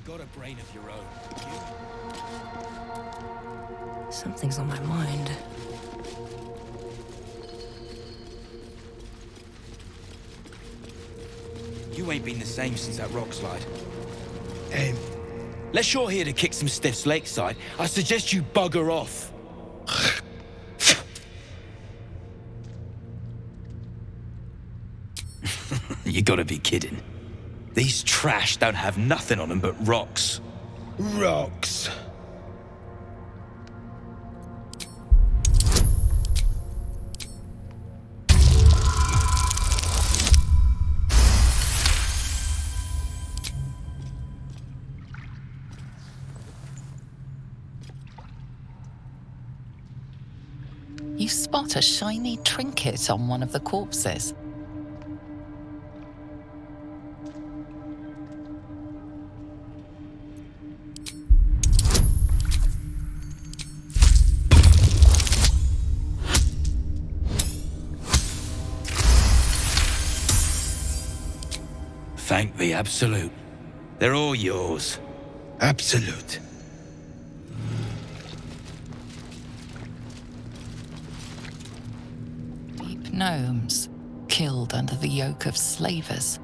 got a brain of your own. Something's on my mind. You ain't been the same since that rock slide. Unless you're here to kick some stiffs lakeside, I suggest you bugger off. You gotta be kidding. These trash don't have nothing on them but rocks. Rocks. You spot a shiny trinket on one of the corpses. Thank the Absolute. They're all yours. Absolute. Deep gnomes, killed under the yoke of slavers.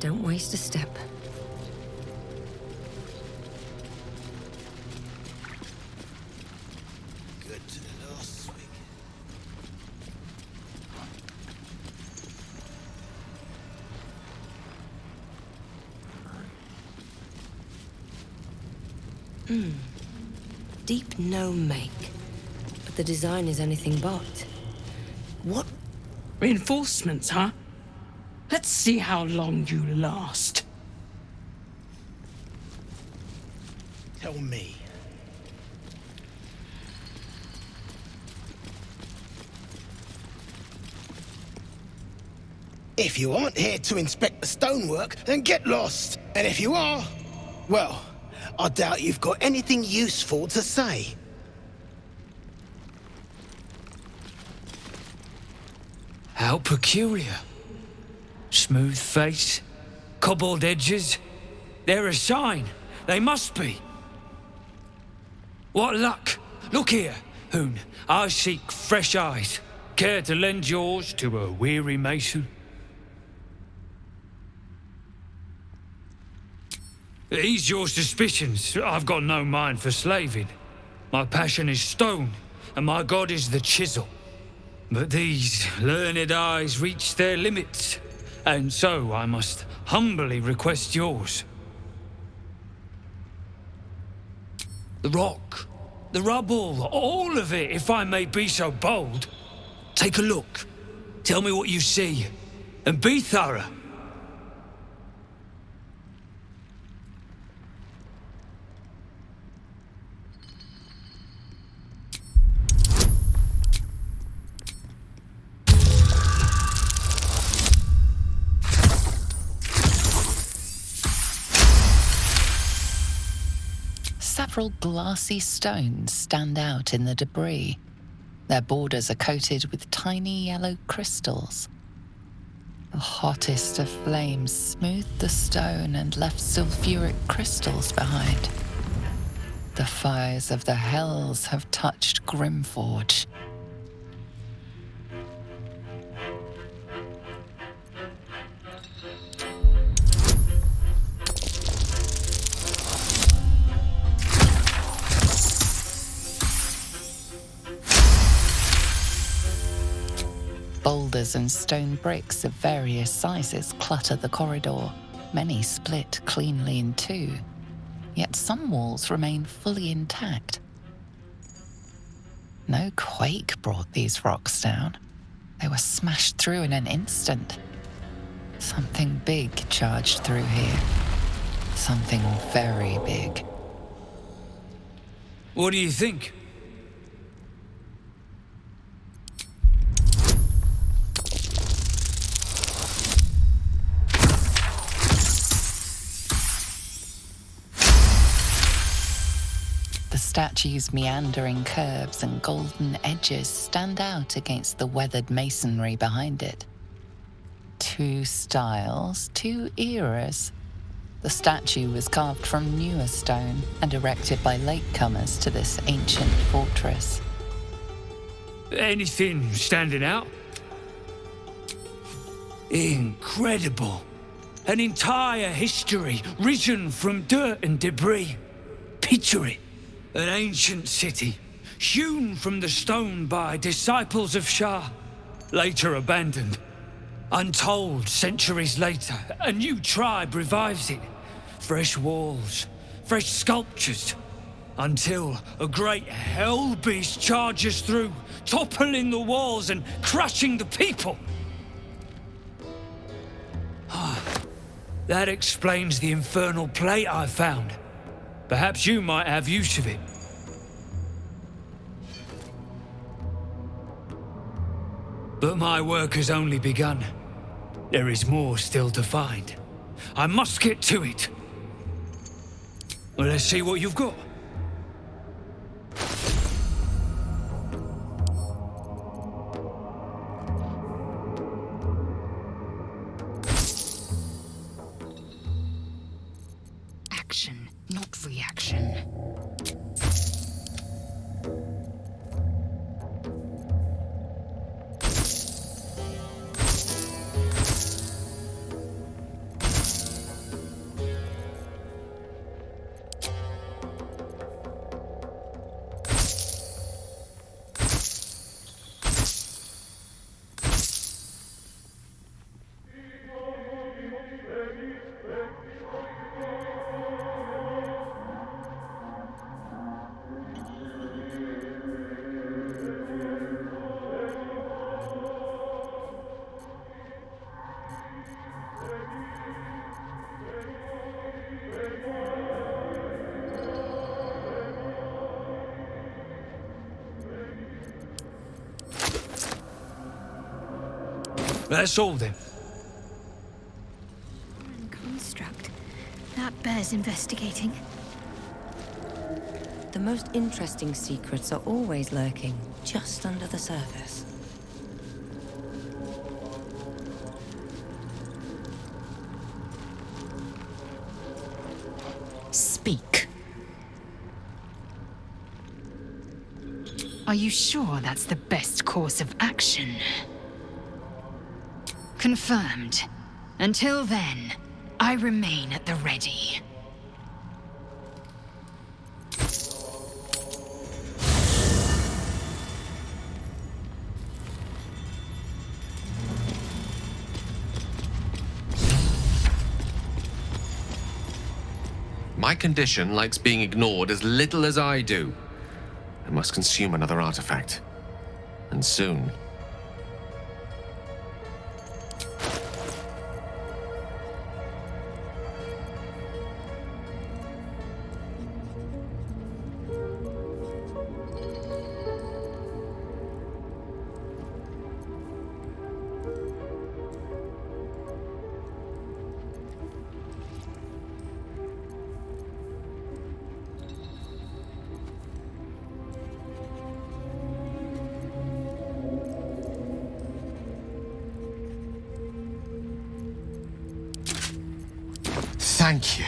Don't waste a step. Good to the last swing. Deep gnome make. But the design is anything but. What? Reinforcements, huh? Let's see how long you last. Tell me. If you aren't here to inspect the stonework, then get lost. And if you are, well, I doubt you've got anything useful to say. How peculiar. Smooth face, cobbled edges. They're a sign. They must be. What luck. Look here, Hoon. I seek fresh eyes. Care to lend yours to a weary mason? Ease your suspicions. I've got no mind for slaving. My passion is stone, and my god is the chisel. But these learned eyes reach their limits, and so I must humbly request yours. The rock, the rubble, all of it, if I may be so bold. Take a look. Tell me what you see, and be thorough. Several glassy stones stand out in the debris. Their borders are coated with tiny yellow crystals. The hottest of flames smoothed the stone and left sulfuric crystals behind. The fires of the hells have touched Grimforge. Boulders and stone bricks of various sizes clutter the corridor. Many split cleanly in two, yet some walls remain fully intact. No quake brought these rocks down. They were smashed through in an instant. Something big charged through here. Something very big. What do you think? The statue's meandering curves and golden edges stand out against the weathered masonry behind it. Two styles, two eras. The statue was carved from newer stone and erected by latecomers to this ancient fortress. Anything standing out? Incredible. An entire history risen from dirt and debris. Picture it. An ancient city, hewn from the stone by disciples of Shah, later abandoned. Untold centuries later, a new tribe revives it. Fresh walls, fresh sculptures, until a great hell beast charges through, toppling the walls and crushing the people. That explains the infernal plate I found. Perhaps you might have use of it. But my work has only begun. There is more still to find. I must get to it. Well, let's see what you've got. Action, not reaction. That's all then. Construct. That bears investigating. The most interesting secrets are always lurking just under the surface. Speak. Are you sure that's the best course of action? Confirmed. Until then, I remain at the ready. My condition likes being ignored as little as I do. I must consume another artifact. And soon. Thank you.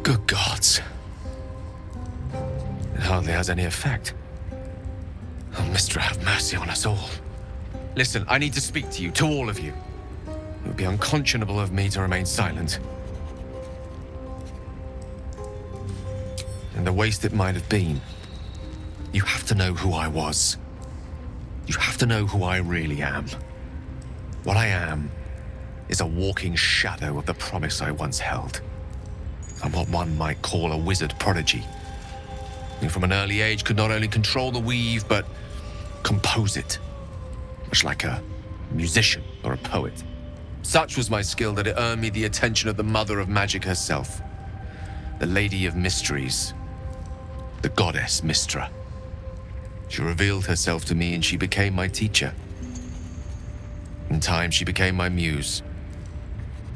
Good gods. It hardly has any effect. Oh, Mister, have mercy on us all. Listen, I need to speak to you, to all of you. It would be unconscionable of me to remain silent. And the waste it might have been. You have to know who I was. You have to know who I really am. What I am is a walking shadow of the promise I once held. I'm what one might call a wizard prodigy. Who from an early age could not only control the weave, but compose it. Much like a musician or a poet. Such was my skill that it earned me the attention of the mother of magic herself. The Lady of Mysteries. The goddess Mystra. She revealed herself to me and she became my teacher. In time, she became my muse.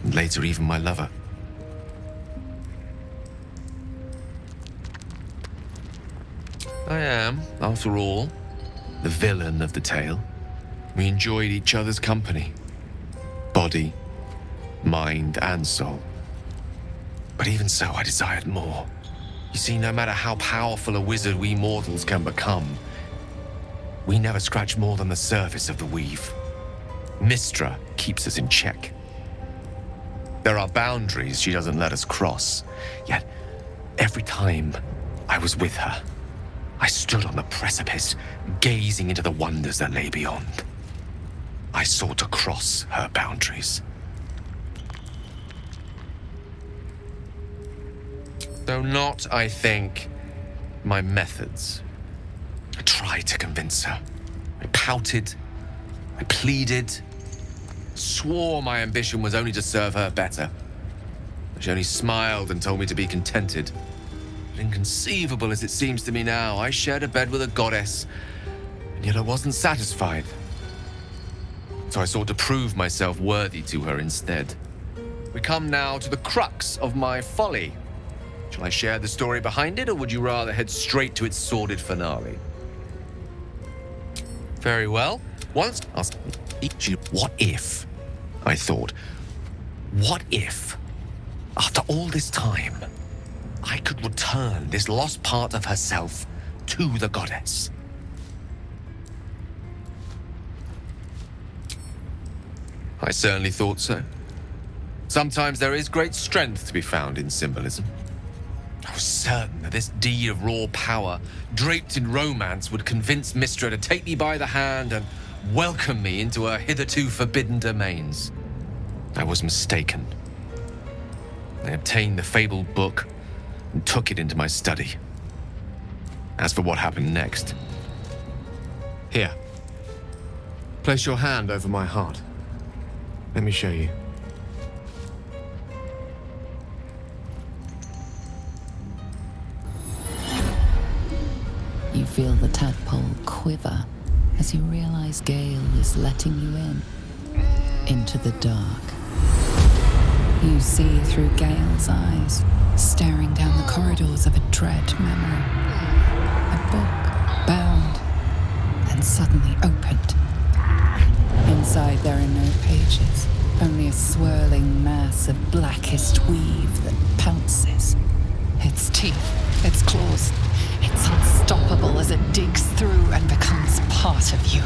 And later, even my lover. I am, after all, the villain of the tale. We enjoyed each other's company. Body, mind, and soul. But even so, I desired more. You see, no matter how powerful a wizard we mortals can become, we never scratch more than the surface of the weave. Mystra keeps us in check. There are boundaries she doesn't let us cross, yet every time I was with her, I stood on the precipice, gazing into the wonders that lay beyond. I sought to cross her boundaries. Though not, I think, my methods. I tried to convince her. I pouted. I pleaded. Swore my ambition was only to serve her better. She only smiled and told me to be contented. Inconceivable as it seems to me now, I shared a bed with a goddess, and yet I wasn't satisfied. So I sought to prove myself worthy to her instead. We come now to the crux of my folly. Shall I share the story behind it, or would you rather head straight to its sordid finale? Very well. Once asked me, what if? I thought, what if, after all this time, I could return this lost part of herself to the goddess? I certainly thought so. Sometimes there is great strength to be found in symbolism. I was certain that this deed of raw power, draped in romance, would convince Mystra to take me by the hand and welcome me into her hitherto forbidden domains. I was mistaken. I obtained the fabled book and took it into my study. As for what happened next... Here. Place your hand over my heart. Let me show you. You feel the tadpole quiver as you realize Gale is letting you in, into the dark. You see through Gale's eyes, staring down the corridors of a dread memory. A book, bound, and suddenly opened. Inside there are no pages, only a swirling mass of blackest weave that pounces. Its teeth, its claws, it's unstoppable as it digs through and becomes part of you.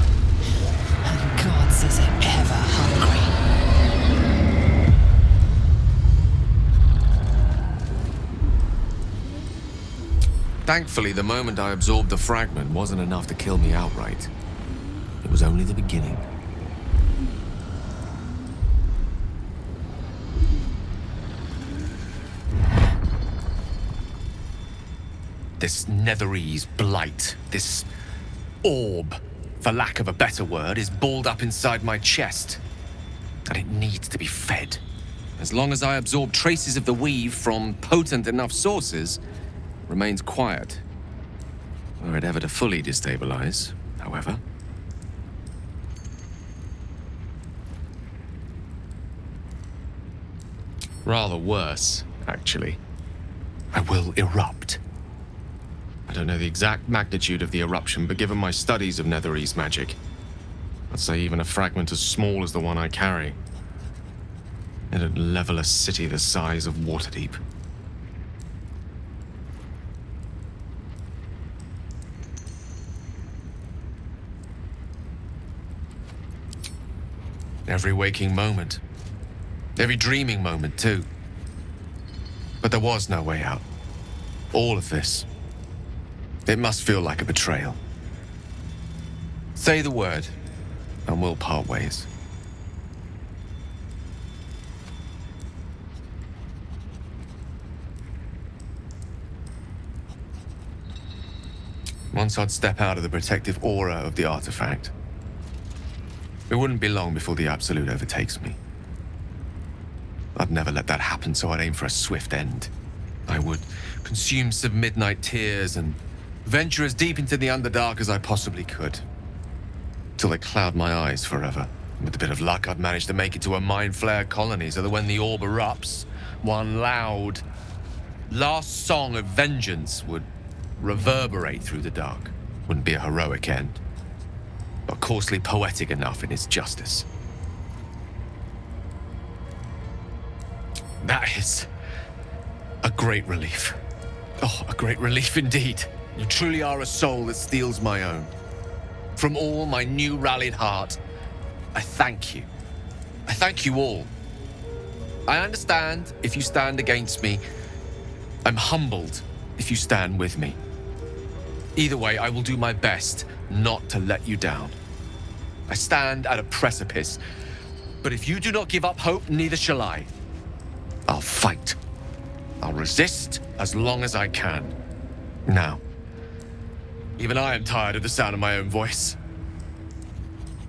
And gods, is it ever hungry. Thankfully, the moment I absorbed the fragment wasn't enough to kill me outright. It was only the beginning. This Netherese blight, this orb, for lack of a better word, is balled up inside my chest. And it needs to be fed. As long as I absorb traces of the weave from potent enough sources, remains quiet. Were it ever to fully destabilize, however. Rather worse, actually. I will erupt. I don't know the exact magnitude of the eruption, but given my studies of Netherese magic, I'd say even a fragment as small as the one I carry, it'd level a city the size of Waterdeep. Every waking moment. Every dreaming moment, too. But there was no way out. All of this. It must feel like a betrayal. Say the word, and we'll part ways. Once I'd step out of the protective aura of the artifact, it wouldn't be long before the Absolute overtakes me. I'd never let that happen, so I'd aim for a swift end. I would consume some midnight tears and venture as deep into the Underdark as I possibly could, till they cloud my eyes forever. With a bit of luck, I'd manage to make it to a Mind Flare colony, so that when the orb erupts, one loud, last song of vengeance would reverberate through the dark. Wouldn't be a heroic end, but coarsely poetic enough in its justice. That is a great relief. Oh, a great relief indeed. You truly are a soul that steals my own. From all my new rallied heart, I thank you. I thank you all. I understand if you stand against me. I'm humbled if you stand with me. Either way, I will do my best not to let you down. I stand at a precipice, but if you do not give up hope, neither shall I. I'll fight. I'll resist as long as I can. Now, even I am tired of the sound of my own voice.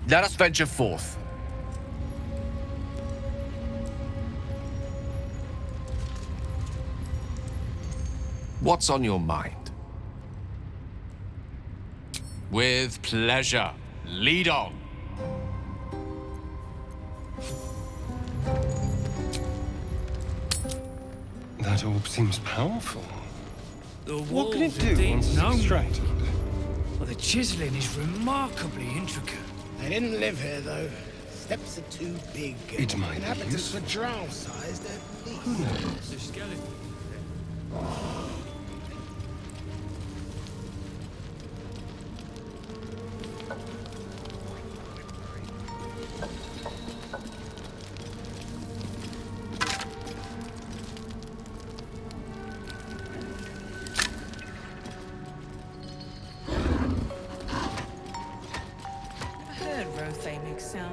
Let us venture forth. What's on your mind? With pleasure. Lead on. That orb seems powerful. The What can it walls do indeed once it's know me. extracted? Well, the chiseling is remarkably intricate. They didn't live here, though. Steps are too big. It might be Inhabitants useful. were drow-sized at least. The skeleton.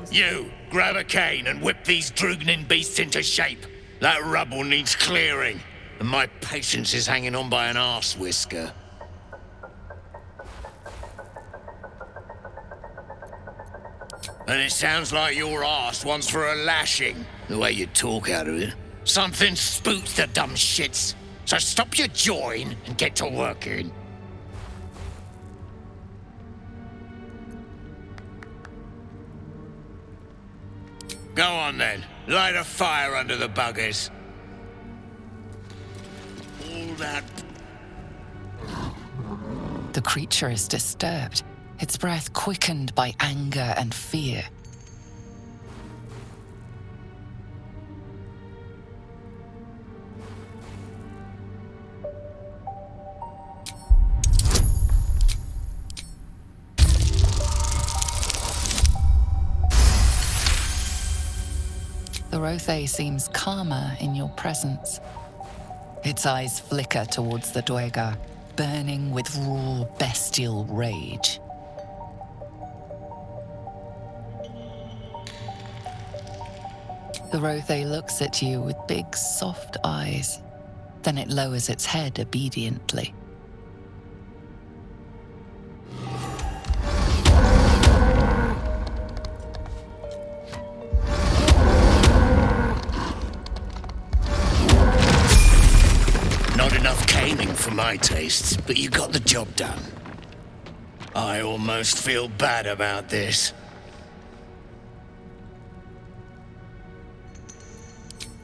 You, grab a cane and whip these droognin beasts into shape. That rubble needs clearing, and my patience is hanging on by an arse whisker. And it sounds like your arse wants for a lashing, the way you talk out of it. Something spooks the dumb shits, so stop your jawing and get to working. Go on then, light a fire under the buggers. All that... The creature is disturbed, its breath quickened by anger and fear. The Rothe seems calmer in your presence. Its eyes flicker towards the Dwegar, burning with raw, bestial rage. The Rothe looks at you with big, soft eyes. Then it lowers its head obediently. Not enough caning for my tastes, but you got the job done. I almost feel bad about this.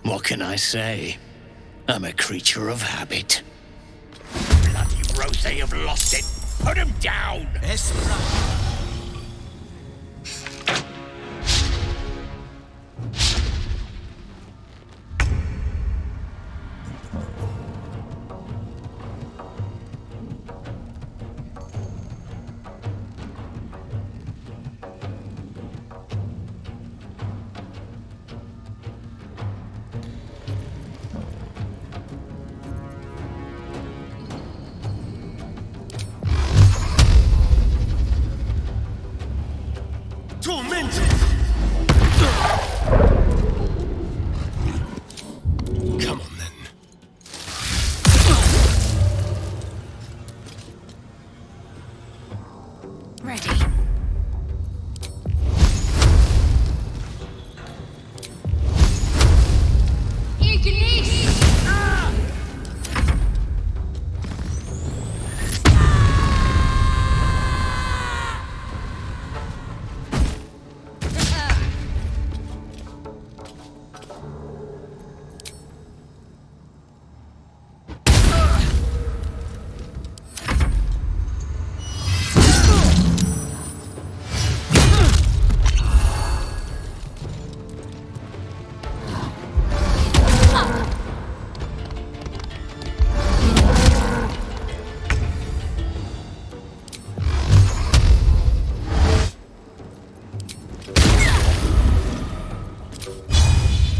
What can I say? I'm a creature of habit. Bloody Rose have lost it. Put him down! Tormented! Come on then. Ready. You can eat!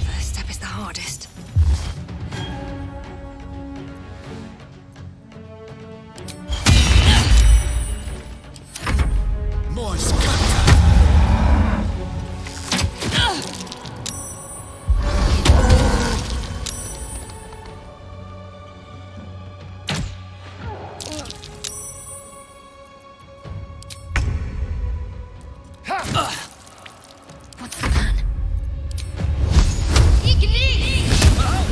First step is the hardest. What's the plan? You can eat!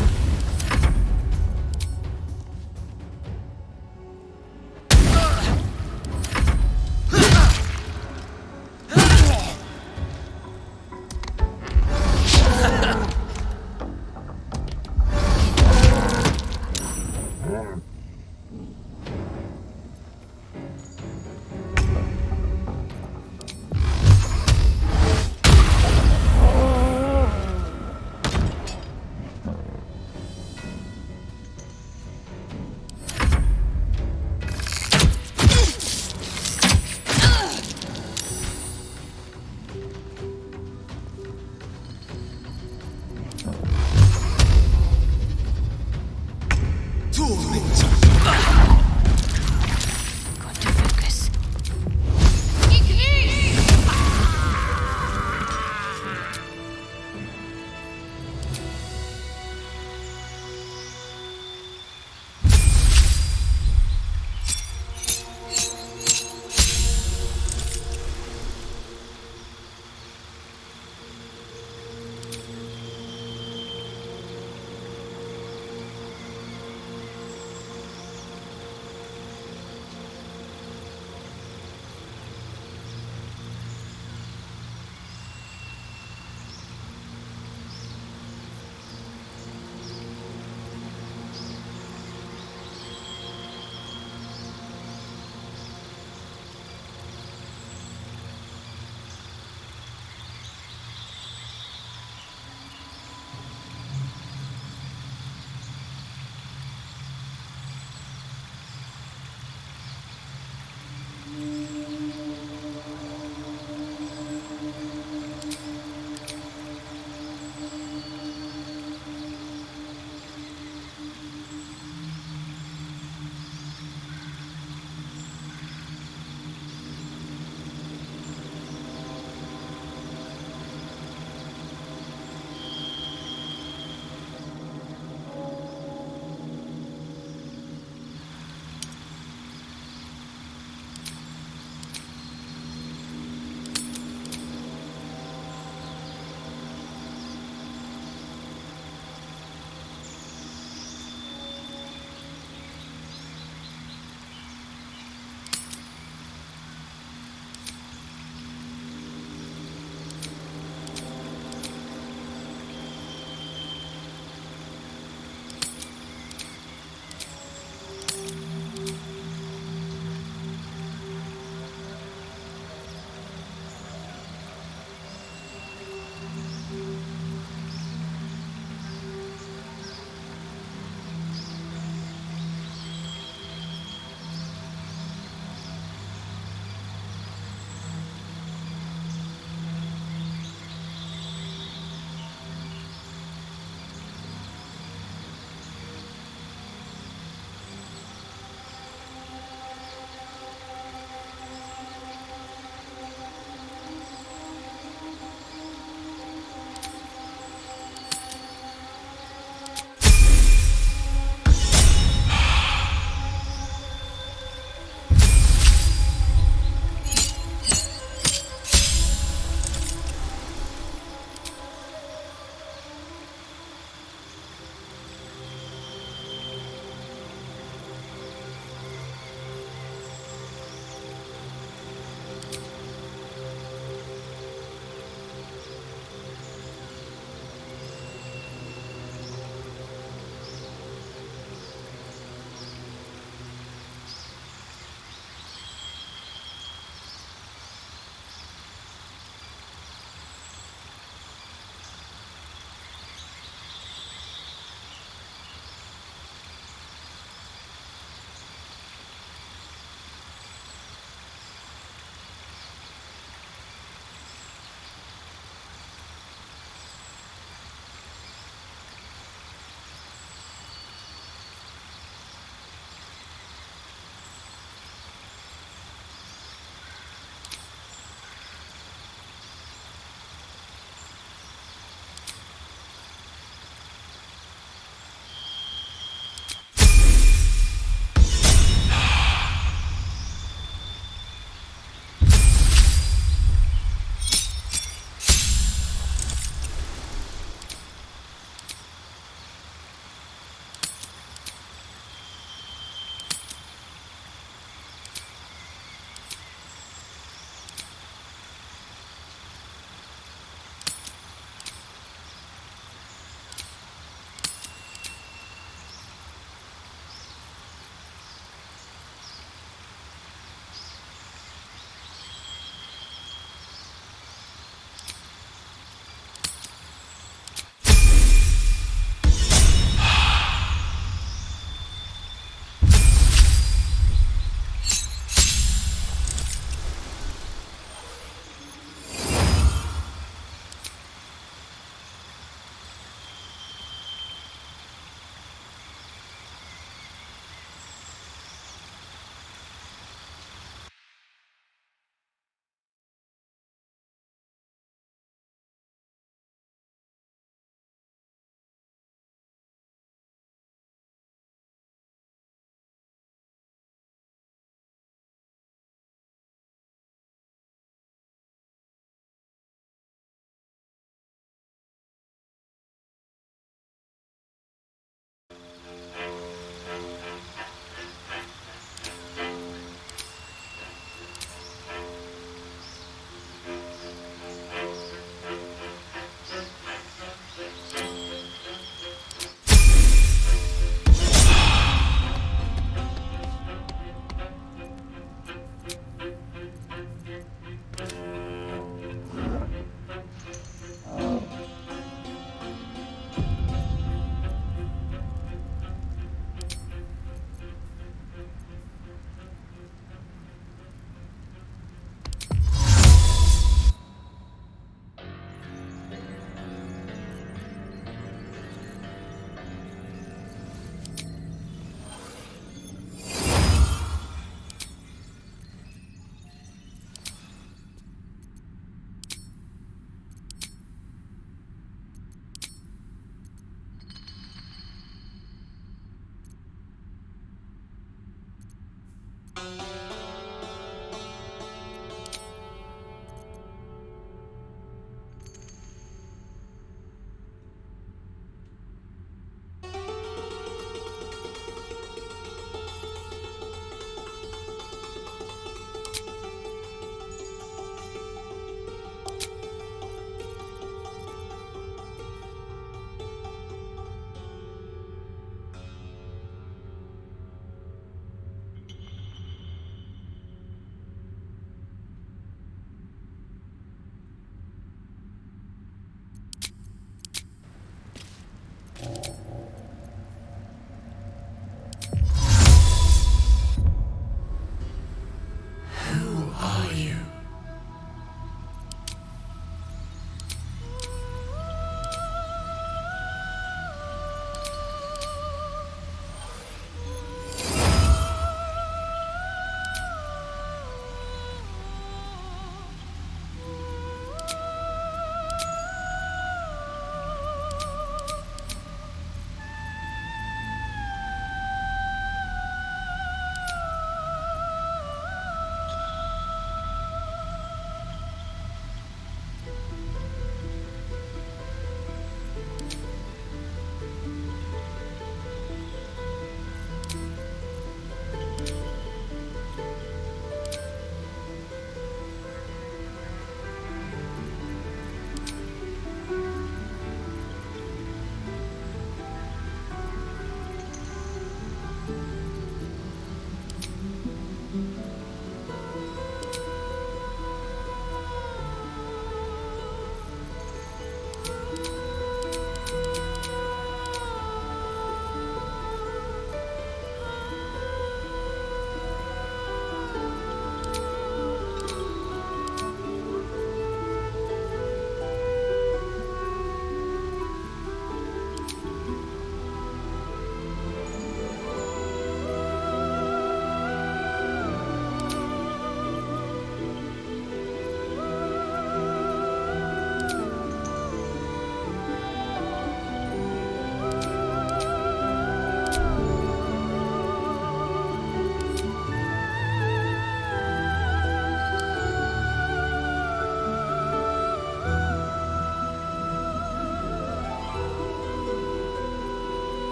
Who are you?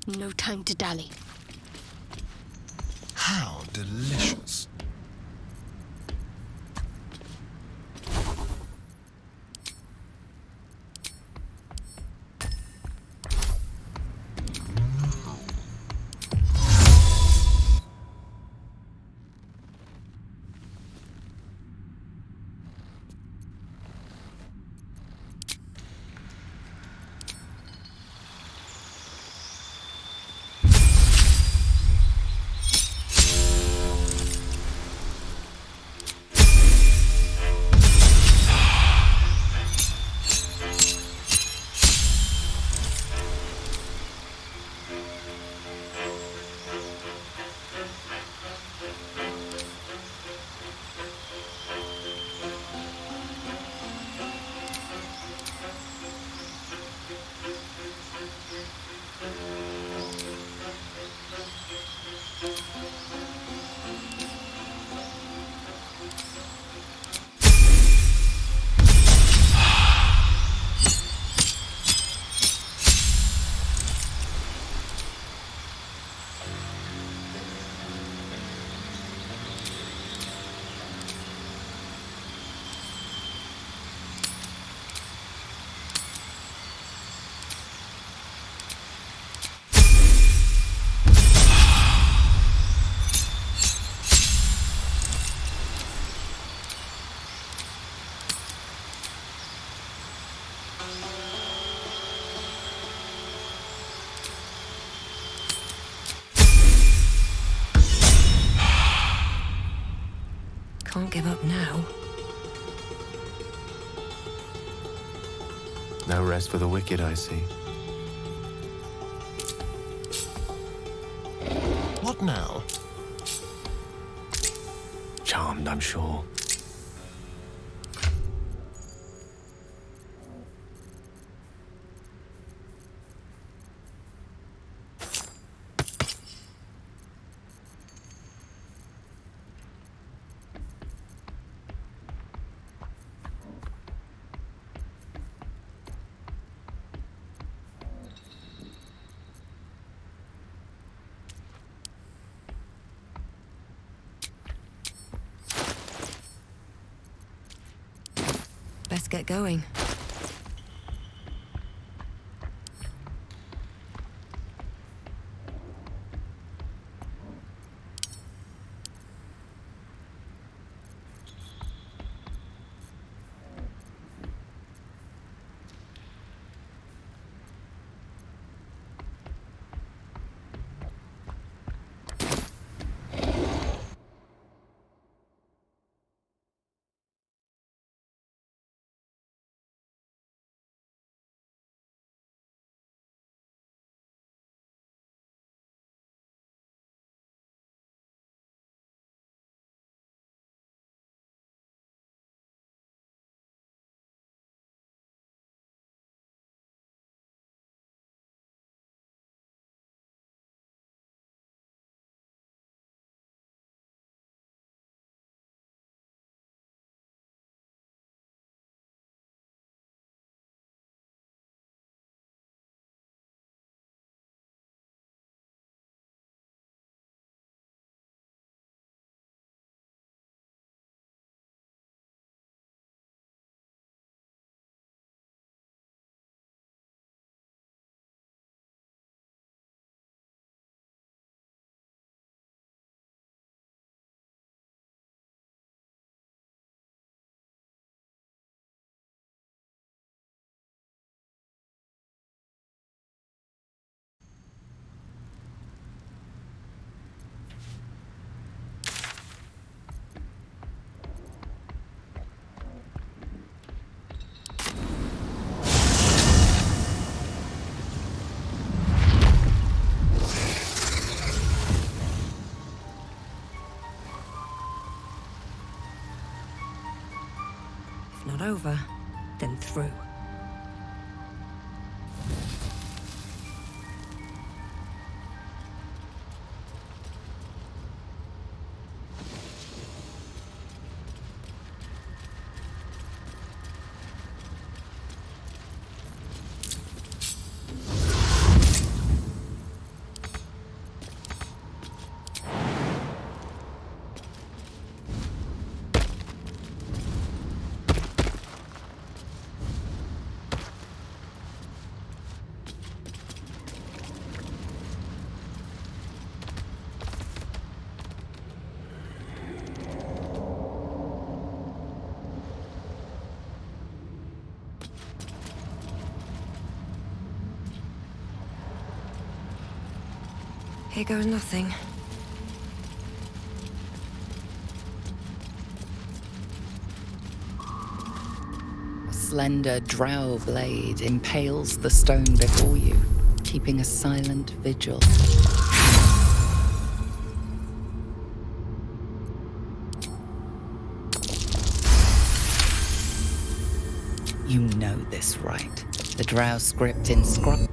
No time to dally. How delicious. Can't give up now. No rest for the wicked, I see. What now? Charmed, I'm sure. Best get going. If not over, then through. Here goes nothing. A slender drow blade impales the stone before you, keeping a silent vigil. You know this, right? The drow script in Scrum.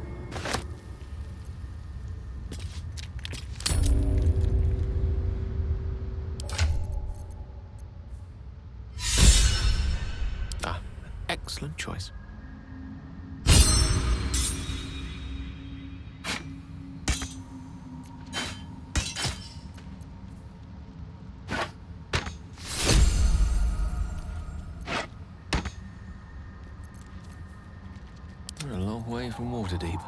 Excellent choice. We're a long way from Waterdeep.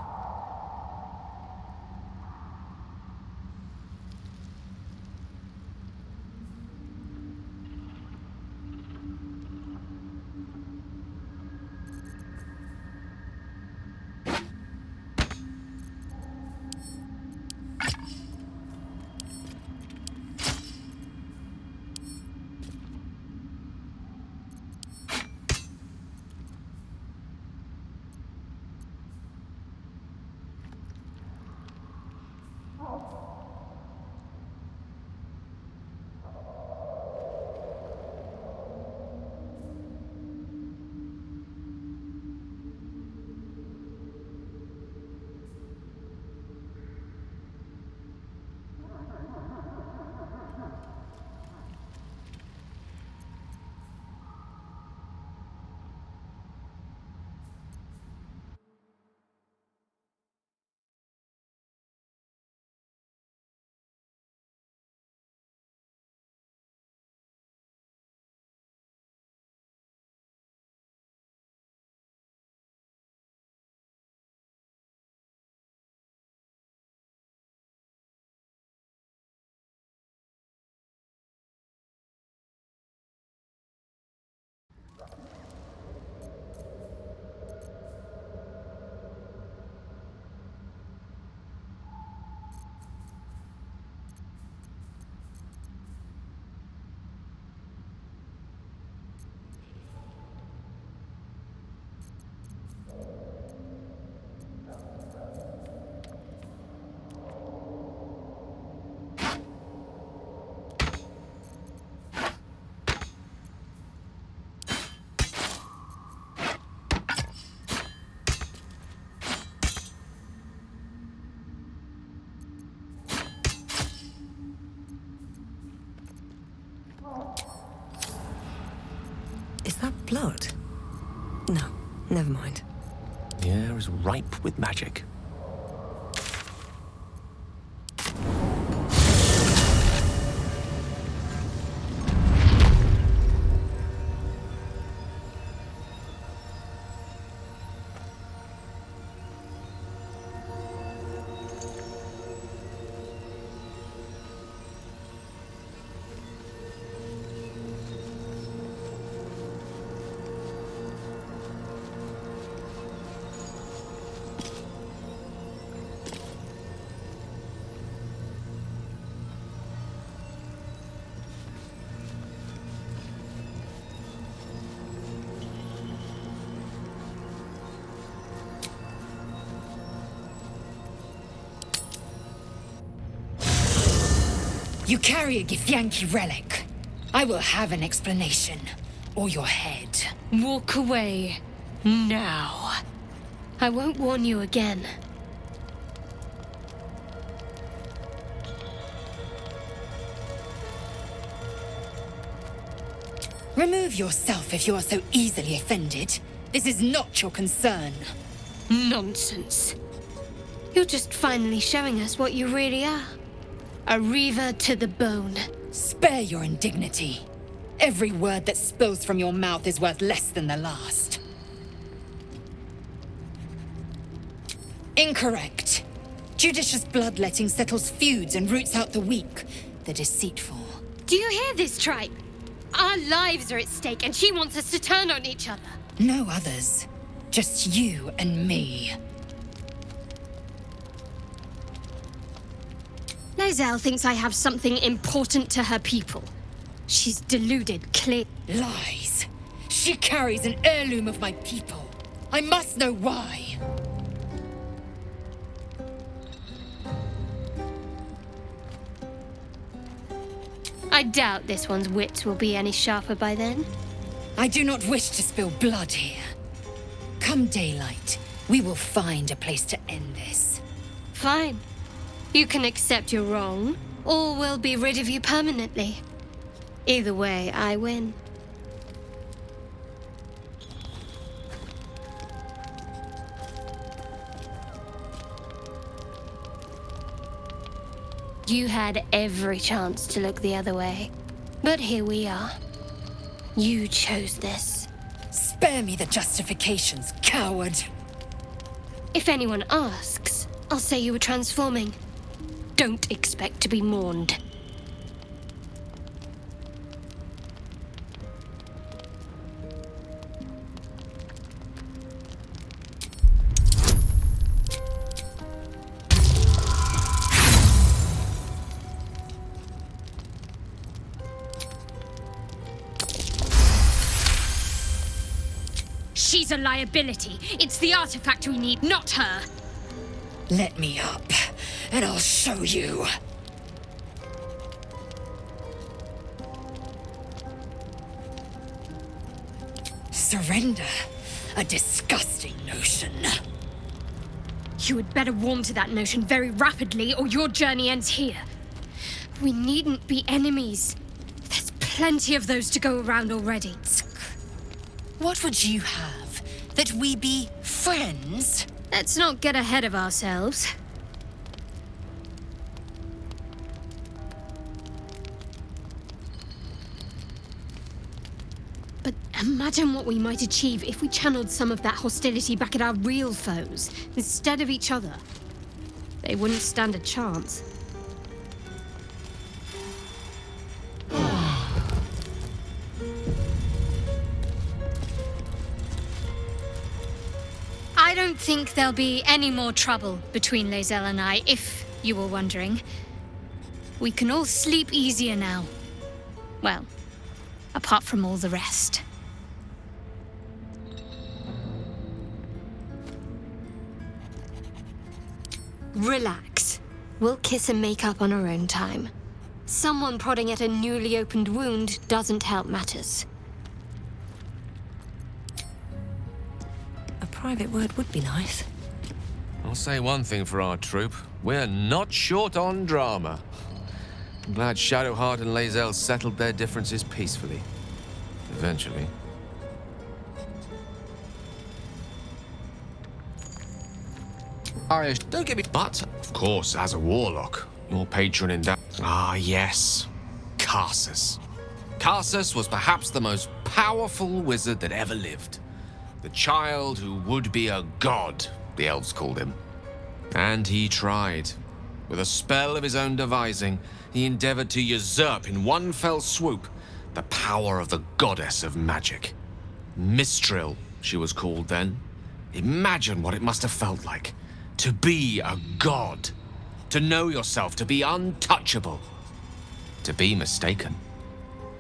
Is that blood? No, never mind. The air is ripe with magic. You carry a Githyanki relic. I will have an explanation. Or your head. Walk away. Now. I won't warn you again. Remove yourself if you are so easily offended. This is not your concern. Nonsense. You're just finally showing us what you really are. A reaver to the bone. Spare your indignity. Every word that spills from your mouth is worth less than the last. Incorrect. Judicious bloodletting settles feuds and roots out the weak, the deceitful. Do you hear this, tribe? Our lives are at stake, and she wants us to turn on each other. No others. Just you and me. Lae'zel thinks I have something important to her people. She's deluded, clear. Lies. She carries an heirloom of my people. I must know why. I doubt this one's wits will be any sharper by then. I do not wish to spill blood here. Come daylight, we will find a place to end this. Fine. You can accept you're wrong, or we'll be rid of you permanently. Either way, I win. You had every chance to look the other way, but here we are. You chose this. Spare me the justifications, coward. If anyone asks, I'll say you were transforming. Don't expect to be mourned. She's a liability. It's the artifact we need, not her. Let me up, and I'll show you. Surrender? A disgusting notion. You had better warm to that notion very rapidly, or your journey ends here. We needn't be enemies. There's plenty of those to go around already. What would you have? That we be friends? Let's not get ahead of ourselves. But imagine what we might achieve if we channeled some of that hostility back at our real foes, instead of each other. They wouldn't stand a chance. I don't think there'll be any more trouble between Lae'zel and I, if you were wondering. We can all sleep easier now. Well, apart from all the rest. Relax. We'll kiss and make up on our own time. Someone prodding at a newly opened wound doesn't help matters. A private word would be nice. I'll say one thing for our troop. We're not short on drama. I'm glad Shadowheart and Lae'zel settled their differences peacefully. Eventually. Arius, don't get me... But, of course, as a warlock, your patron in that... Ah, yes. Karsus. Karsus was perhaps the most powerful wizard that ever lived. The child who would be a god, the elves called him. And he tried. With a spell of his own devising, he endeavored to usurp in one fell swoop the power of the goddess of magic. Mistral, she was called then. Imagine what it must have felt like. To be a god. To know yourself, to be untouchable. To be mistaken.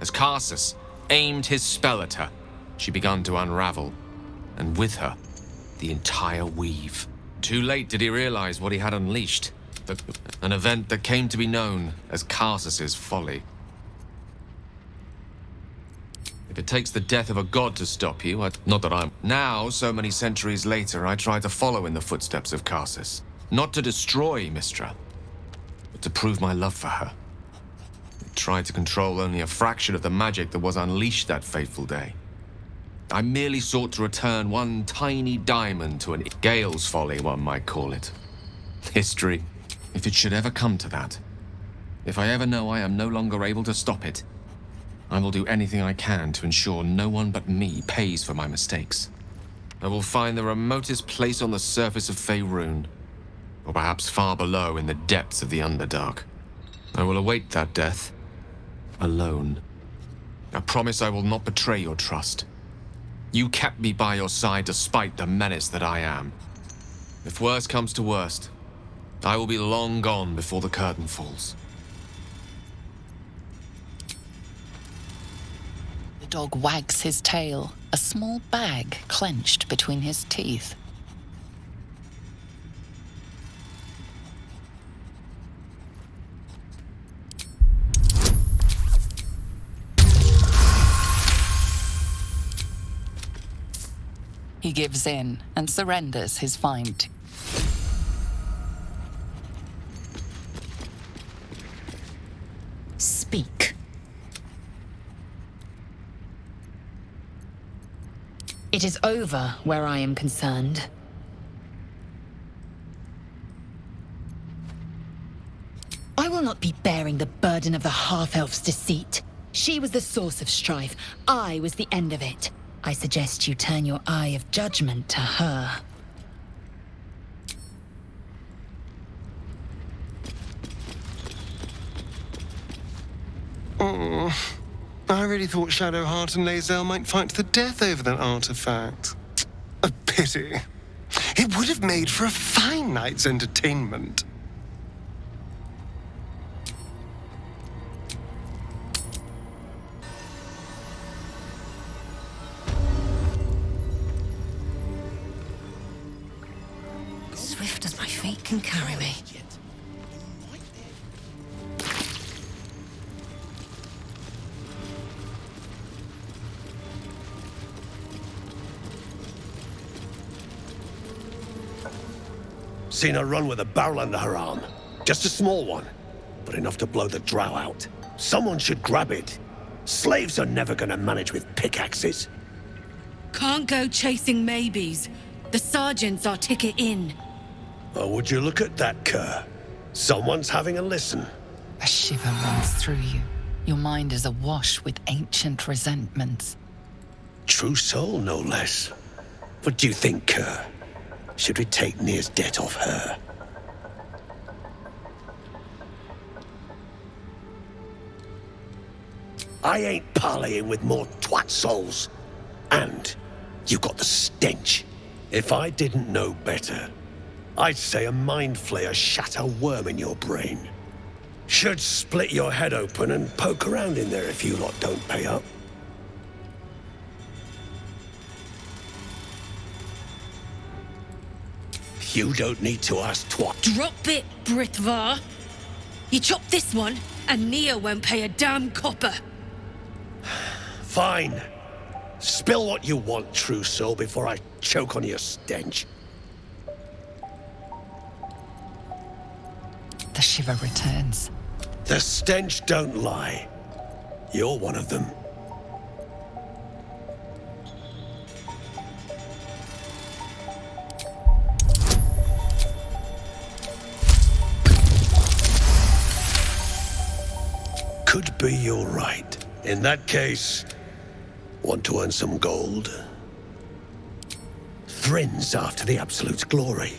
As Karsus aimed his spell at her, she began to unravel. And with her, the entire weave. Too late did he realize what he had unleashed. An event that came to be known as Karsus's folly. If it takes the death of a god to stop you, not that I'm... Now, so many centuries later, I try to follow in the footsteps of Karsus. Not to destroy Mistra, but to prove my love for her. I tried to control only a fraction of the magic that was unleashed that fateful day. I merely sought to return one tiny diamond to an Gale's folly, one might call it. History. If it should ever come to that, if I ever know I am no longer able to stop it, I will do anything I can to ensure no one but me pays for my mistakes. I will find the remotest place on the surface of Faerun, or perhaps far below in the depths of the Underdark. I will await that death, alone. I promise I will not betray your trust. You kept me by your side despite the menace that I am. If worst comes to worst, I will be long gone before the curtain falls. The dog wags his tail, a small bag clenched between his teeth. He gives in and surrenders his find. Speak. It is over where I am concerned. I will not be bearing the burden of the half-elf's deceit. She was the source of strife. I was the end of it. I suggest you turn your eye of judgment to her. Oh, I really thought Shadowheart and Lae'zel might fight to the death over that artifact. A pity. It would have made for a fine night's entertainment. Swift as my feet can carry me. Seen her run with a barrel under her arm. Just a small one, but enough to blow the drow out. Someone should grab it. Slaves are never gonna manage with pickaxes. Can't go chasing maybes. The sergeants are ticket in. Oh, would you look at that, Kerr? Someone's having a listen. A shiver runs through you. Your mind is awash with ancient resentments. True soul, no less. What do you think, Kerr? Should we take Nir's debt off her? I ain't parleying with more twat souls. And you got the stench. If I didn't know better, I'd say a mind flayer shat a worm in your brain. Should split your head open and poke around in there if you lot don't pay up. You don't need to ask twat. Drop it, Britvar. You chop this one, and Nia won't pay a damn copper. Fine. Spill what you want, true soul, before I choke on your stench. The shiver returns. The stench don't lie. You're one of them. Could be you're right. In that case, want to earn some gold? Thrin's after the Absolute's glory.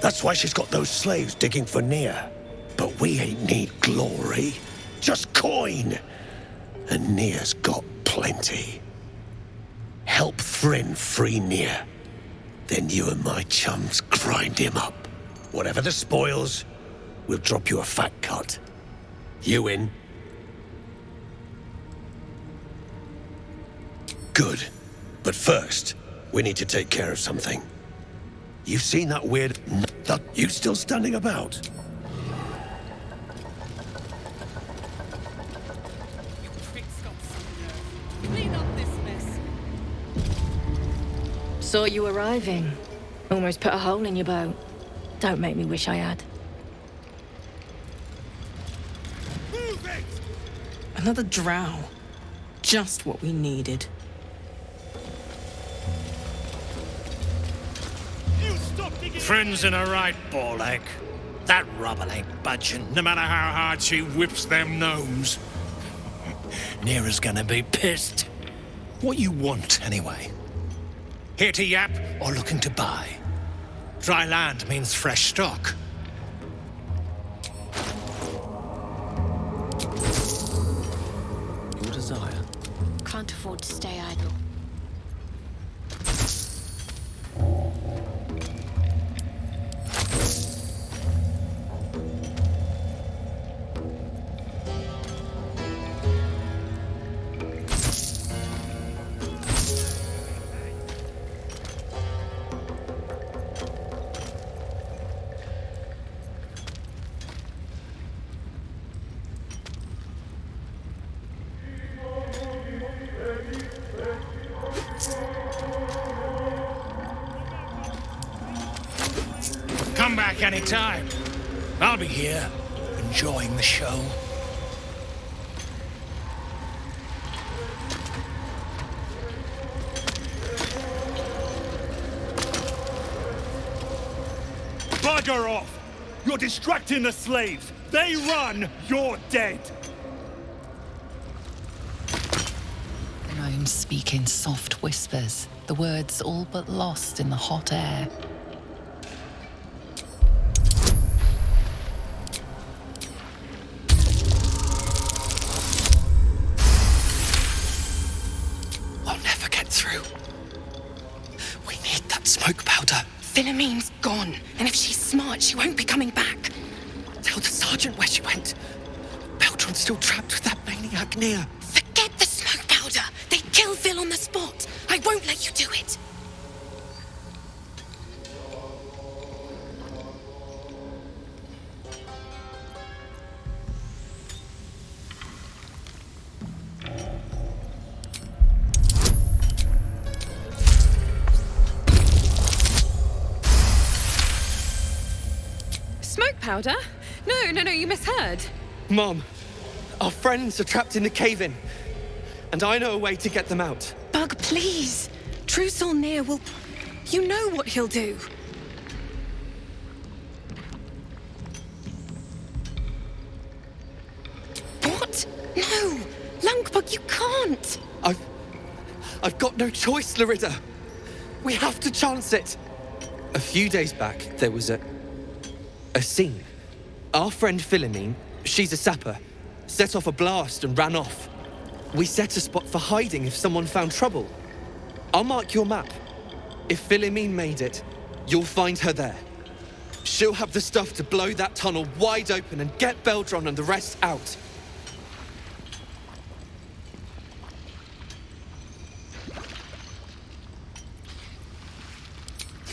That's why she's got those slaves digging for Nia. But we ain't need glory, just coin. And Nia's got plenty. Help Thrin free Nia. Then you and my chums grind him up. Whatever the spoils, we'll drop you a fat cut. You in? Good. But first, we need to take care of something. You've seen that weird that you still standing about? Clean up this mess. Saw you arriving. Almost put a hole in your boat. Don't make me wish I had. Move it! Another drow. Just what we needed. Friends in a right, Baldur. That rubble ain't budging, no matter how hard she whips them gnomes. Nira's gonna be pissed. What you want, anyway? Here to yap or looking to buy? Dry land means fresh stock. Your desire. Can't afford to stay idle. back any time. I'll be here, enjoying the show. Bugger off! You're distracting the slaves! They run, you're dead! The gnomes speak in soft whispers, the words all but lost in the hot air. We'll never get through. We need that smoke powder. Philomene's gone, and if she's smart, she won't be coming back. Tell the sergeant where she went. Baltur's still trapped with that maniac Nia. Forget the smoke powder. They'd kill Phil on the spot. I won't let you do it. Smoke powder? No, you misheard. Mom, our friends are trapped in the cave-in, and I know a way to get them out. Bug, please. Truesol Nia will... You know what he'll do. What? No! Lungbug, you can't! I've got no choice, Larida. We have to chance it. A few days back, there was a scene. Our friend Philomene, she's a sapper, set off a blast and ran off. We set a spot for hiding if someone found trouble. I'll mark your map. If Philomene made it, you'll find her there. She'll have the stuff to blow that tunnel wide open and get Beldron and the rest out.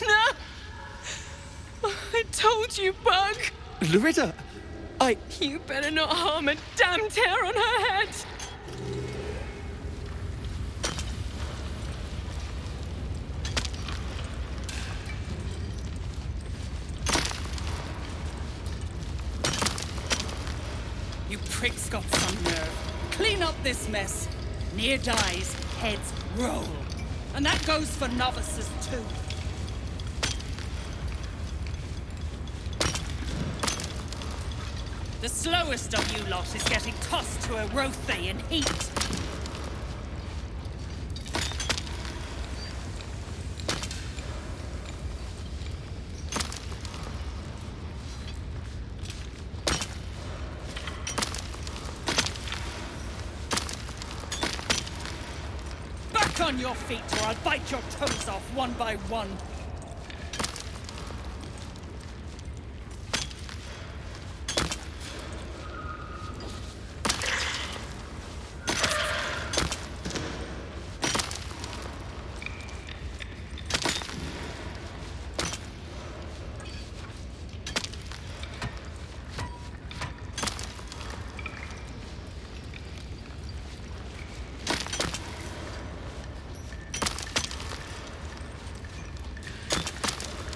No! I told you, Bug! Larida, You better not harm a damned hair on her head! You prick's got some nerve. Clean up this mess. Nia dies, heads roll. And that goes for novices too. The slowest of you lot is getting tossed to a Rothe in heat. Back on your feet or I'll bite your toes off one by one.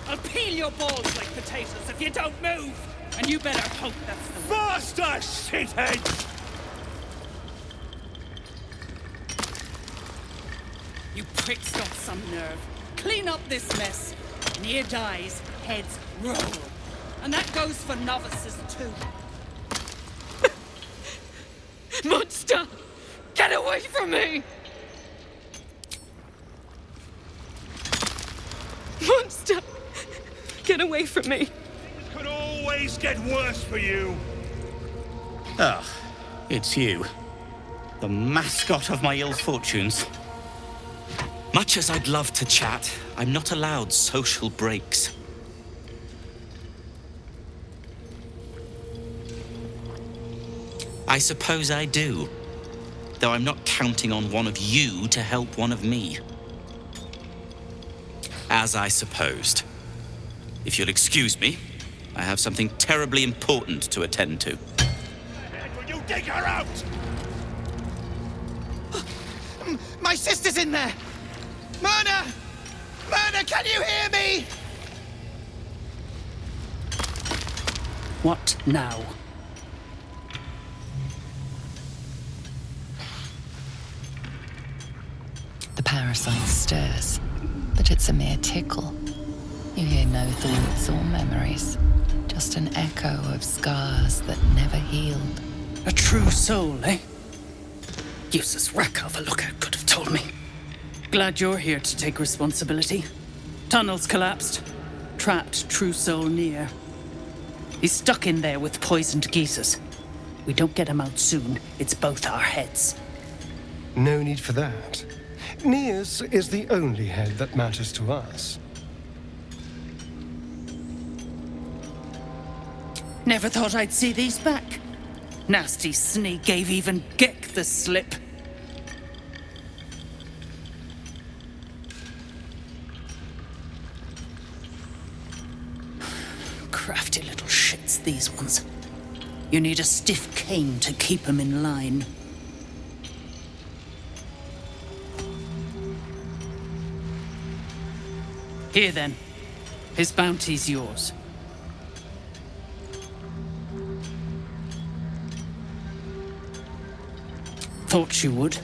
I'll peel your balls like potatoes if you don't move! And you better hope that's the Faster, shitheads! You prick's got some nerve. Clean up this mess. Nia dies, heads roll. And that goes for novices too. Monster! Get away from me! Monster! Get away from me! It could always get worse for you. Ah, it's you. The mascot of my ill fortunes. Much as I'd love to chat, I'm not allowed social breaks. I suppose I do. Though I'm not counting on one of you to help one of me. As I supposed. If you'll excuse me, I have something terribly important to attend to. Will you dig her out? My sister's in there! Myrna! Myrna, can you hear me? What now? The parasite stirs, but it's a mere tickle. You hear no thoughts or memories, just an echo of scars that never healed. A true soul, eh? Useless wreck of a lookout could have told me. Glad you're here to take responsibility. Tunnels collapsed. Trapped true soul near. He's stuck in there with poisoned geezers. We don't get him out soon, it's both our heads. No need for that. Nia's is the only head that matters to us. Never thought I'd see these back. Nasty sneak gave even Gek the slip. Crafty little shits, these ones. You need a stiff cane to keep them in line. Here then. His bounty's yours. Thought you would.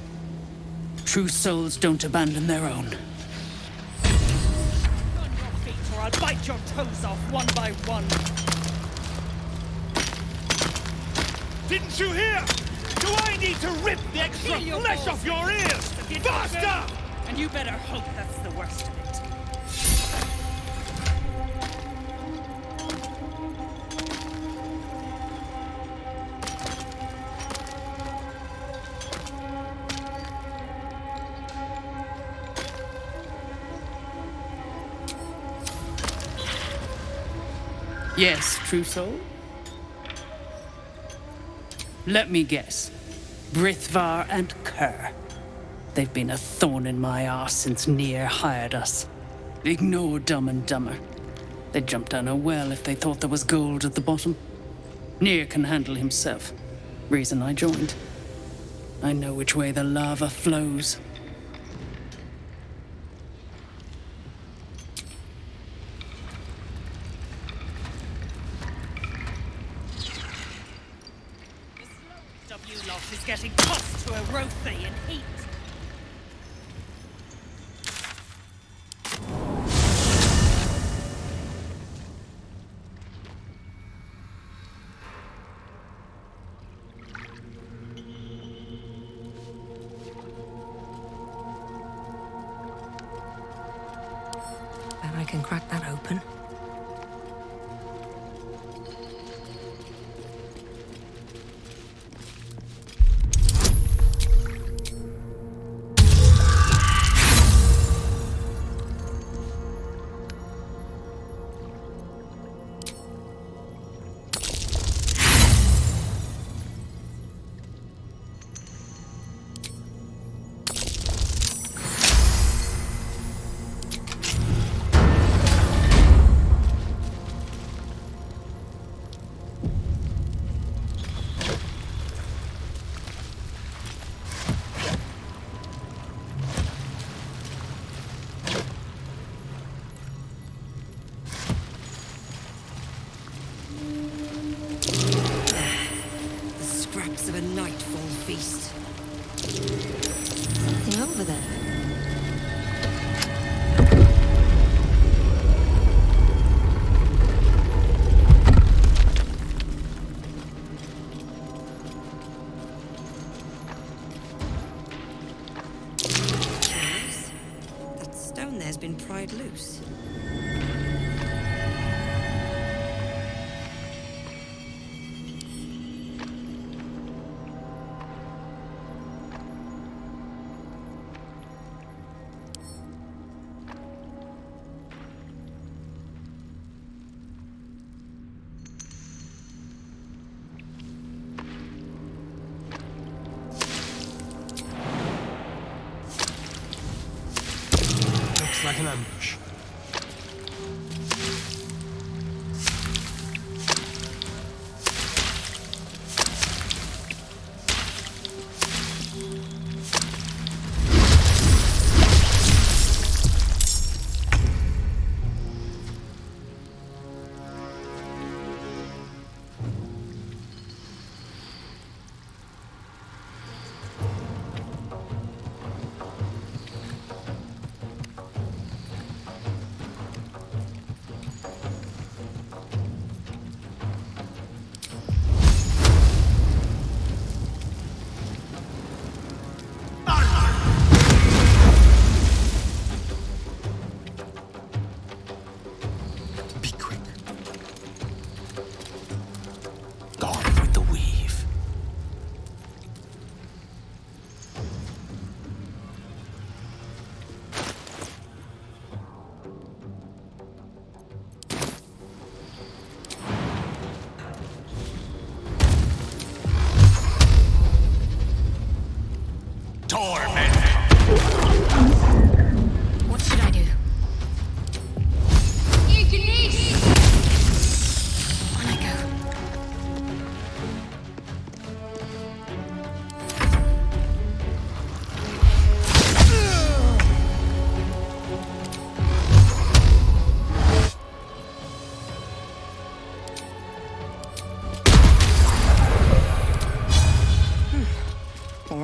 True souls don't abandon their own. On your feet, or I'll bite your toes off one by one. Didn't you hear? Do I need to rip the extra flesh off your ears? Faster! And you better hope that's the worst of it. Yes, true soul? Let me guess. Brithvar and Kerr. They've been a thorn in my arse since Nier hired us. Ignore Dumb and Dumber. They'd jump down a well if they thought there was gold at the bottom. Nier can handle himself. Reason I joined. I know which way the lava flows. W-Lock is getting tossed to a Rothe in heat. Bet I can crack that open. Of a nightfall feast. Something over there. Nice. That stone there's been pried loose. Looks like an ambush.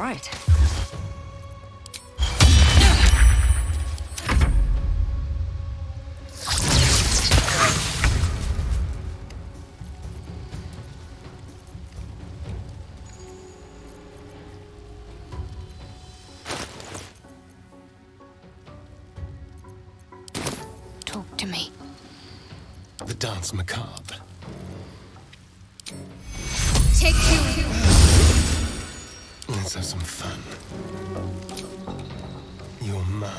right. Talk to me. The dance macabre. Take two. Let's have some fun. You're mine.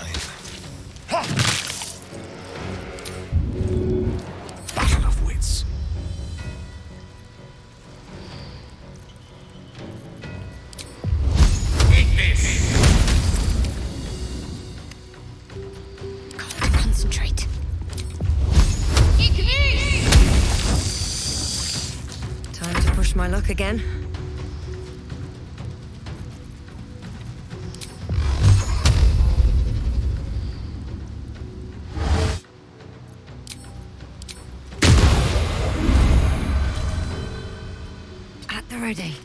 Battle of wits. Eat this! Concentrate. Time to push my luck again. At the ready.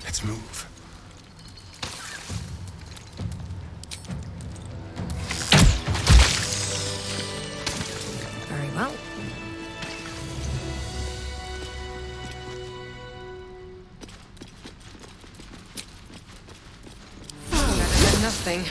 Let's move. Very well. Better than nothing.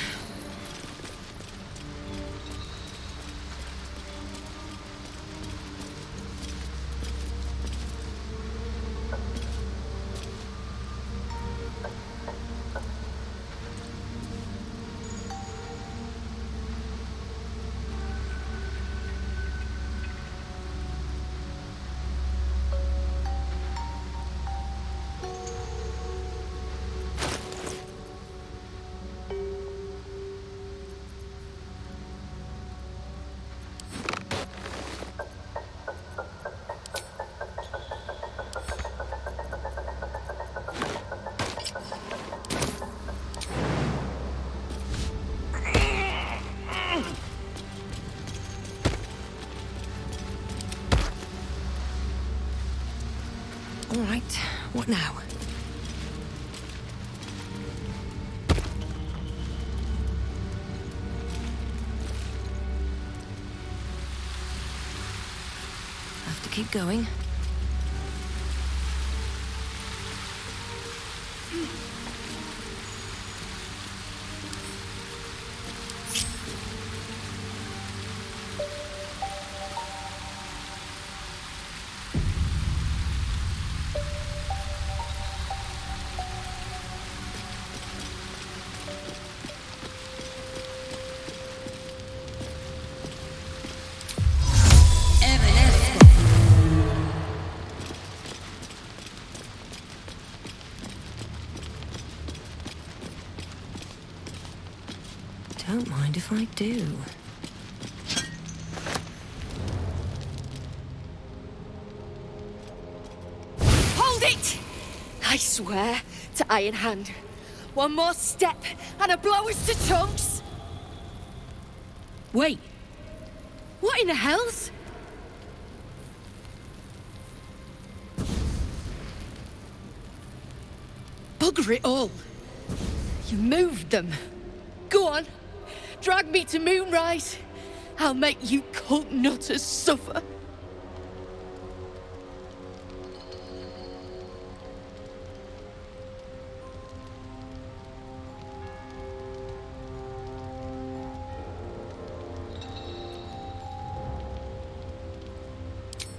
All right, what now? Have to keep going. Don't mind if I do. Hold it! I swear to Iron Hand. One more step and a blow us to chunks. Wait. What in the hell's? Bugger it all. You moved them. Go on. Drag me to Moonrise. I'll make you cult nutters suffer.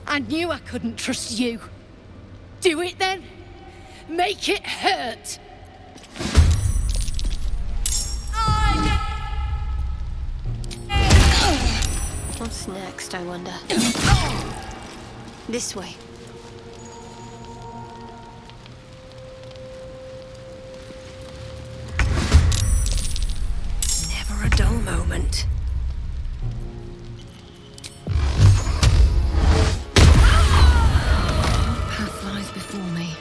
I knew I couldn't trust you. Do it then. Make it hurt. What's next, I wonder? This way. Never a dull moment. What path lies before me?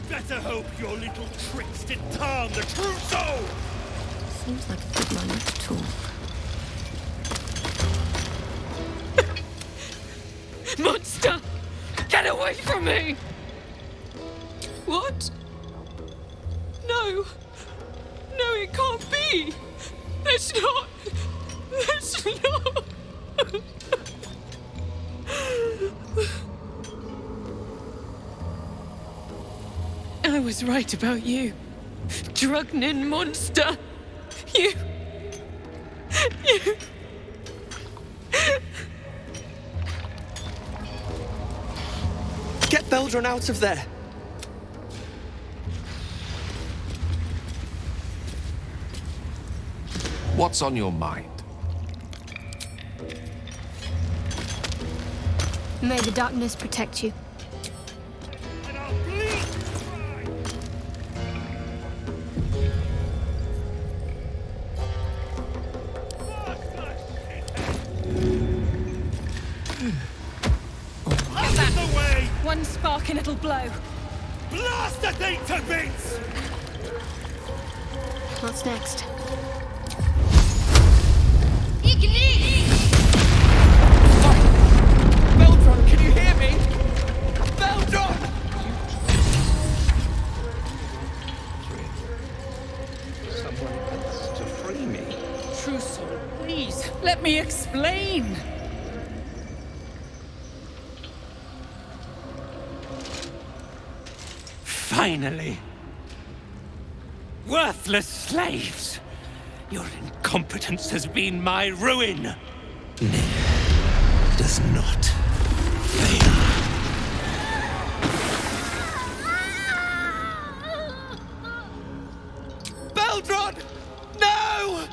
Better hope your little tricks didn't harm the true soul! Seems like a good moment to talk. Monster! Get away from me! What? No. No, it can't be. It's not. It's not. I was right about you. Drugnin monster. You. Get Baldur out of there! What's on your mind? May the darkness protect you. One spark and it'll blow. Blast the thing to bits! What's next? Baldur, can you hear me? Baldur! Someone else to free me. True soul, please, let me explain. Finally! Worthless slaves! Your incompetence has been my ruin! Nier does not fail. Baldur! No!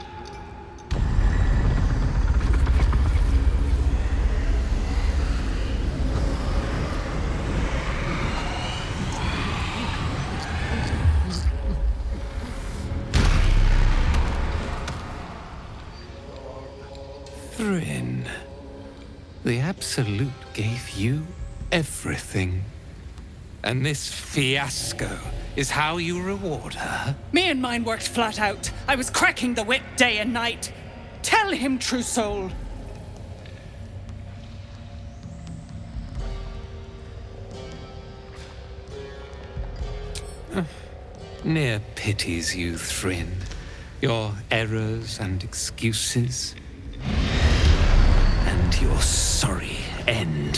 Thrin, the Absolute gave you everything. And this fiasco is how you reward her? Me and mine worked flat out. I was cracking the whip day and night. Tell him, True Soul. Nier pities you, Thrin. Your errors and excuses. And your sorry end.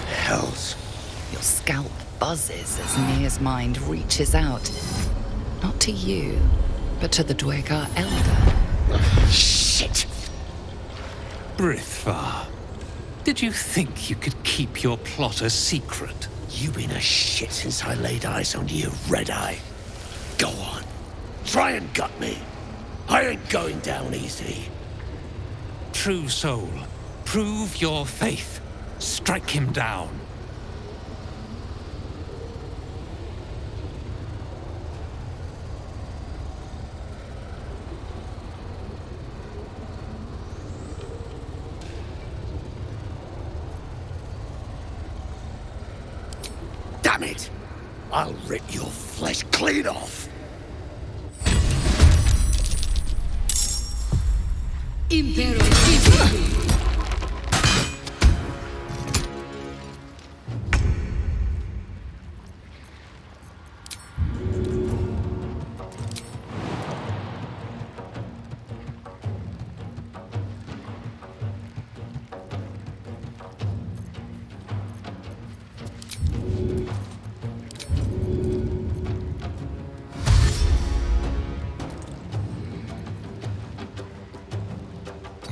Hells. Your scalp buzzes as Nir's mind reaches out. Not to you, but to the Dwegar Elder. Shit! Brithvar, did you think you could keep your plot a secret? You've been a shit since I laid eyes on you, Red Eye. Go on. Try and gut me. I ain't going down easy. True Soul, prove your faith. Strike him down. Damn it! I'll rip your flesh clean off.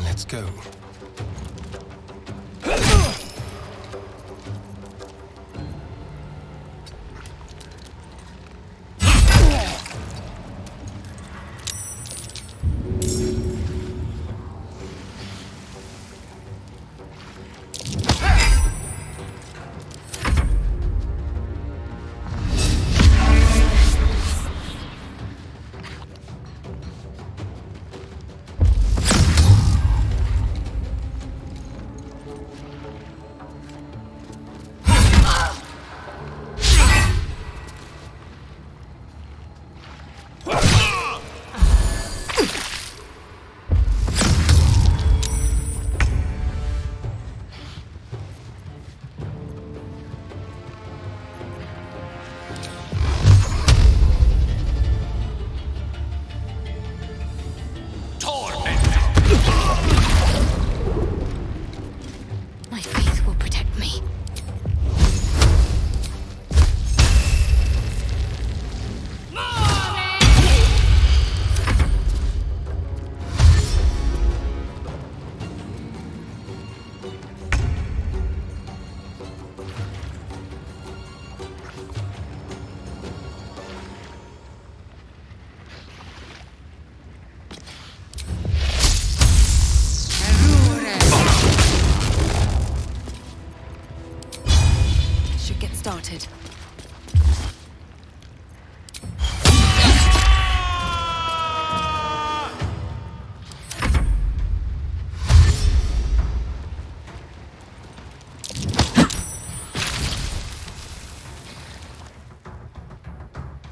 Let's go.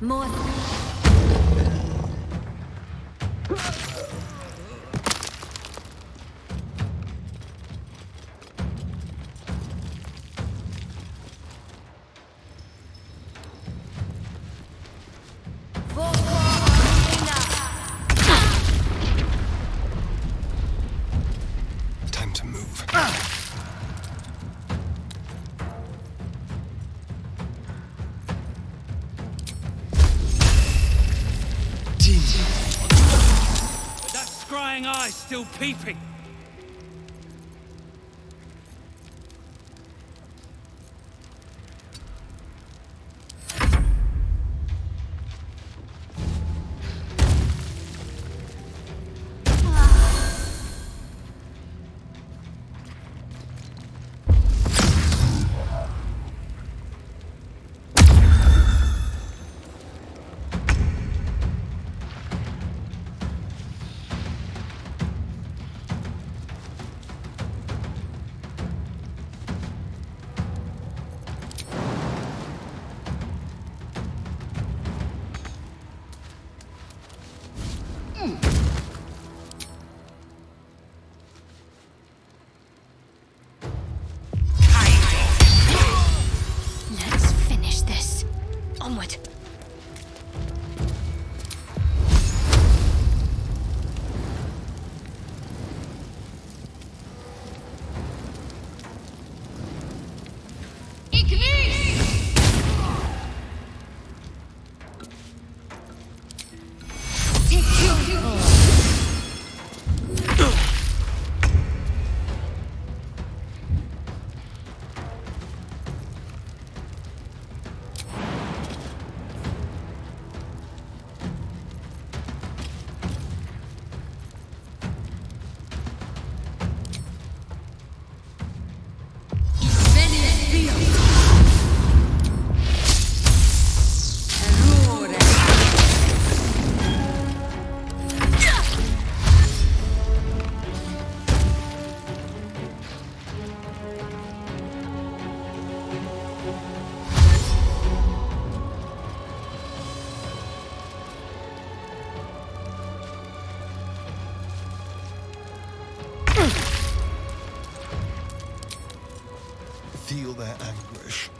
More. Time to move. But that scrying eye's still peeping. Let's finish this. Onward. Feel their anguish.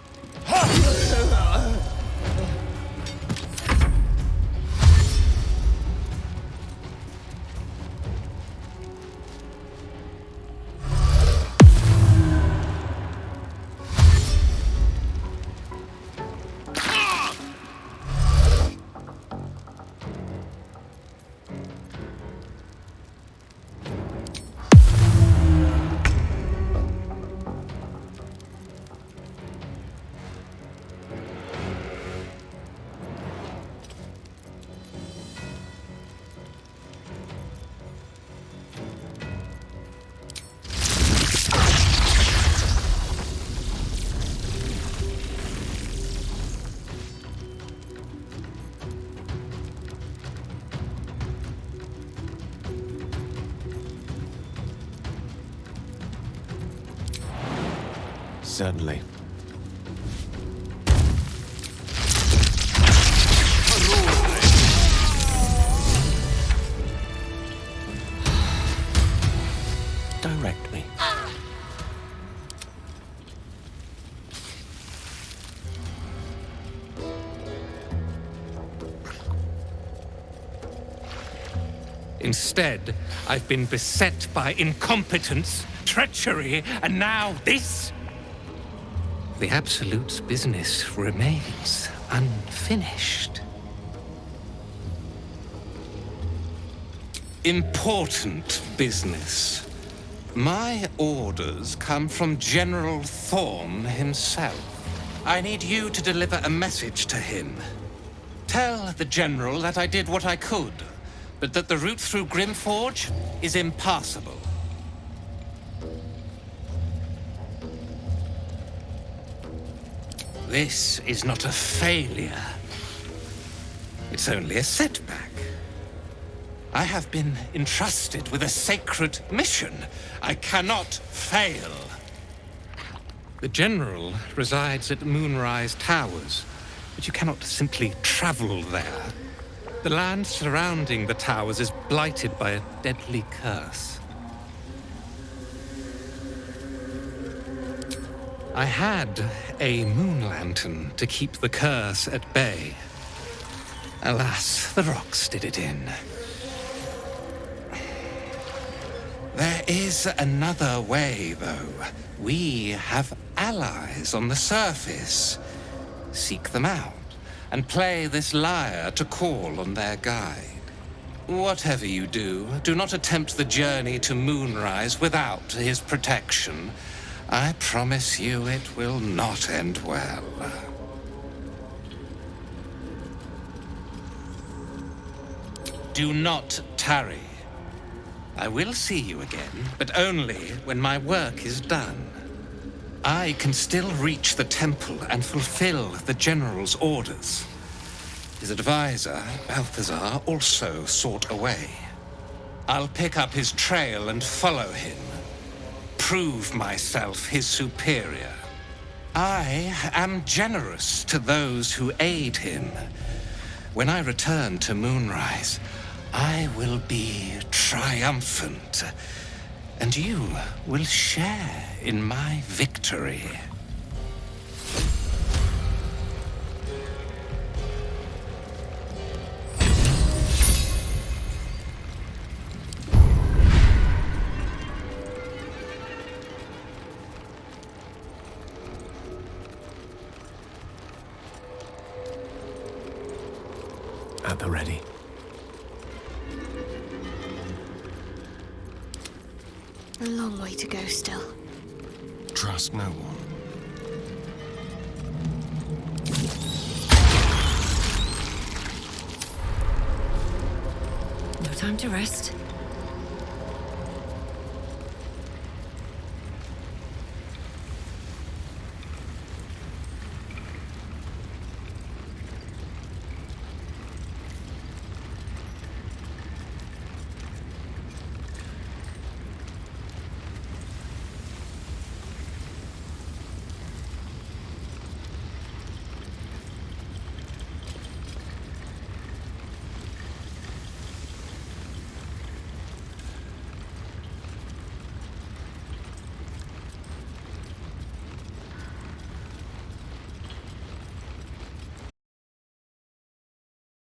Certainly. Direct me. Instead, I've been beset by incompetence, treachery, and now this? The Absolute's business remains unfinished. Important business. My orders come from General Thorn himself. I need you to deliver a message to him. Tell the General that I did what I could, but that the route through Grimforge is impassable. This is not a failure. It's only a setback. I have been entrusted with a sacred mission. I cannot fail. The General resides at Moonrise Towers. but you cannot simply travel there. The land surrounding the towers is blighted by a deadly curse. I had a moon lantern to keep the curse at bay. Alas, the rocks did it in. There is another way, though. We have allies on the surface. Seek them out, and play this lyre to call on their guide. Whatever you do, do not attempt the journey to Moonrise without his protection. I promise you it will not end well. Do not tarry. I will see you again, but only when my work is done. I can still reach the temple and fulfill the general's orders. His advisor, Balthazar, also sought away. I'll pick up his trail and follow him. Prove myself his superior. I am generous to those who aid him. When I return to Moonrise, I will be triumphant, and you will share in my victory. At the ready. A long way to go still. Trust no one. No time to rest.